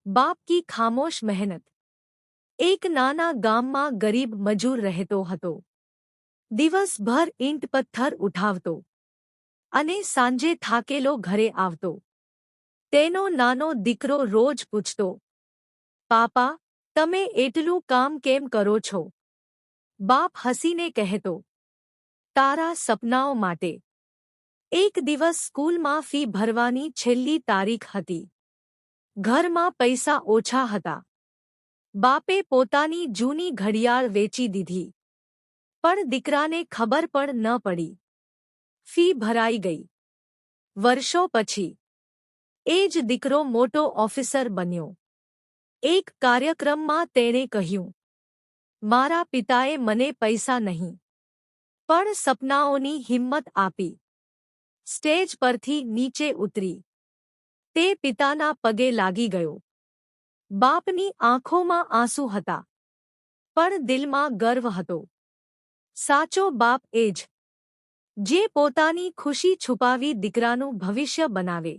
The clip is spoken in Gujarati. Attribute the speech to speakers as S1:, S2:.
S1: बाप की खामोश મહેનત। એક નાના ગામમાં ગરીબ મજૂર રહેતો હતો। દિવસભર ઈંટ પથ્થર ઉઠાવતો અને સાંજે થાકેલો ઘરે આવતો। તેનો નાનો દીકરો રોજ પૂછતો, પાપા, તમે એટલું કામ કેમ કરો છો? બાપ હસીને કહેતો, તારા સપનાઓ માટે। એક દિવસ સ્કૂલમાં ફી ભરવાની છેલ્લી તારીખ હતી। ઘરમાં પૈસા ઓછા હતા। બાપે પોતાની જૂની ઘડિયાળ વેચી દીધી, પણ દીકરાને ખબર પણ ન પડી। ફી ભરાઈ ગઈ। વર્ષો પછી એ જ દીકરો મોટો ઓફિસર બન્યો। એક કાર્યક્રમમાં તેણે કહ્યું, મારા પિતાએ મને પૈસા નહીં, પણ સપનાઓની હિંમત આપી। સ્ટેજ પરથી નીચે ઉતરી તે પિતાના પગે લાગી ગયો। બાપની આંખોમાં આંસુ હતા, પણ દિલમાં ગર્વ હતો। સાચો બાપ એ જ, જે પોતાની ખુશી છુપાવી દીકરાનું ભવિષ્ય બનાવે।